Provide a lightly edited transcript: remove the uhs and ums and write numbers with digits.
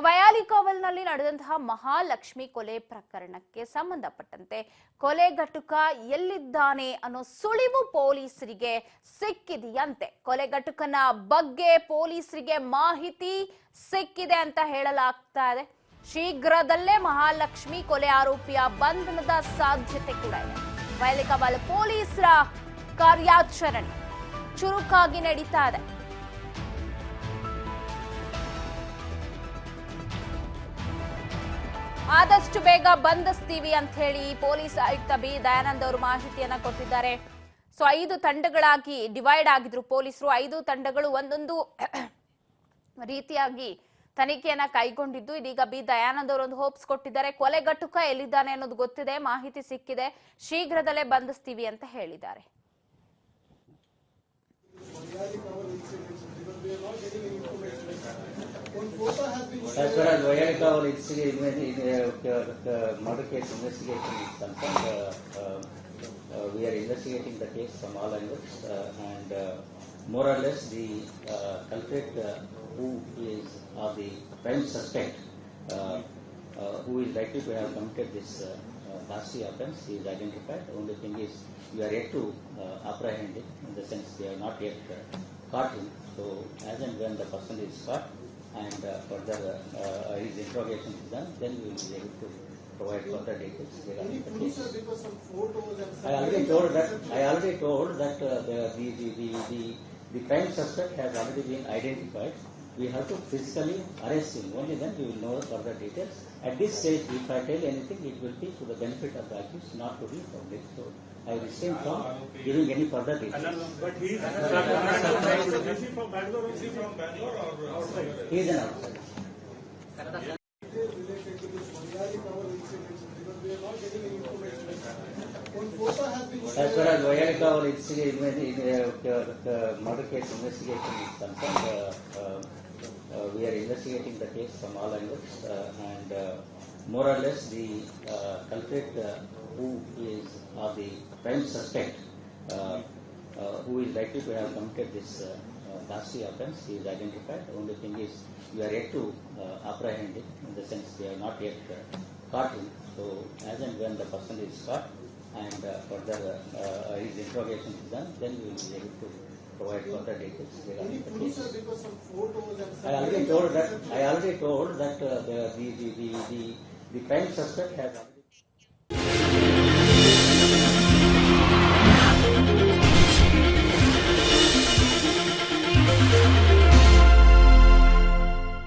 ವಯಾಲಿಕಾವಲ್ನಲ್ಲಿ ನಡೆದಂತಹ ಮಹಾಲಕ್ಷ್ಮಿ ಕೊಲೆ ಪ್ರಕರಣಕ್ಕೆ ಸಂಬಂಧಪಟ್ಟಂತೆ ಕೊಲೆಗಟುಕ ಎಲ್ಲಿದ್ದಾನೆ ಅನ್ನೋ ಸುಳಿವು ಪೊಲೀಸರಿಗೆ ಸಿಕ್ಕಿದೆಯಂತೆ. ಕೊಲೆಗಟುಕನ ಬಗ್ಗೆ ಪೊಲೀಸರಿಗೆ ಮಾಹಿತಿ ಸಿಕ್ಕಿದೆ ಅಂತ ಹೇಳಲಾಗ್ತಾ ಇದೆ. ಶೀಘ್ರದಲ್ಲೇ ಮಹಾಲಕ್ಷ್ಮಿ ಕೊಲೆ ಆರೋಪಿಯ ಬಂಧನದ ಸಾಧ್ಯತೆ ಕೂಡ ಇದೆ. ವಯಾಲಿಕಾವಲ್ ಪೊಲೀಸರ ಕಾರ್ಯಾಚರಣೆ ಚುರುಕಾಗಿ ನಡೀತಾ ಇದೆ. ಆದಷ್ಟು ಬೇಗ ಬಂಧಿಸ್ತೀವಿ ಅಂತ ಹೇಳಿ ಪೊಲೀಸ್ ಆಯುಕ್ತ ಬಿ ದಯಾನಂದ್ ಅವರು ಮಾಹಿತಿಯನ್ನ ಕೊಟ್ಟಿದ್ದಾರೆ. ಸೊ 5 ತಂಡಗಳಾಗಿ ಡಿವೈಡ್ ಆಗಿದ್ರು ಪೊಲೀಸರು. 5 ತಂಡಗಳು ಒಂದೊಂದು ರೀತಿಯಾಗಿ ತನಿಖೆಯನ್ನ ಕೈಗೊಂಡಿದ್ದು ಇದೀಗ ಬಿ ದಯಾನಂದ್ ಅವರು ಒಂದು ಹೋಪ್ಸ್ ಕೊಟ್ಟಿದ್ದಾರೆ. ಕೊಲೆಗಟುಕ ಎಲ್ಲಿದ್ದಾನೆ ಅನ್ನೋದು ಗೊತ್ತಿದೆ, ಮಾಹಿತಿ ಸಿಕ್ಕಿದೆ, ಶೀಘ್ರದಲ್ಲೇ ಬಂಧಿಸ್ತೀವಿ ಅಂತ ಹೇಳಿದ್ದಾರೆ. As far as Vayalikaval murder case investigation is concerned, we are investigating the case from all angles, and more or less the culprit who is the prime suspect, who is likely to have committed this ghastly offence is identified. The only thing is we are yet to apprehend him, in the sense they have not yet caught him. So as and when the person is caught and further his interrogation is done, then we will be able to provide further details regarding the case. I already told that the prime suspect has already been identified. We have to physically arrest him. Only then we will know further details. At this stage, if I tell anything, it will be to the benefit of the accused, not to the public. So I refrain from giving any further details. But he is from Bangalore. Is he from Bangalore or outside? He is an outsider. As far as Vayalikaval murder case investigation is concerned, we are investigating the case from all angles, and more or less the culprit who is the prime suspect, who is likely to have committed this ghastly offence is identified. The only thing is we are yet to apprehend him, in the sense they have not yet caught him. So as and when the person is caught and further his interrogation is done, then we will be able to provide further details regarding the case. I already told that the prime suspect has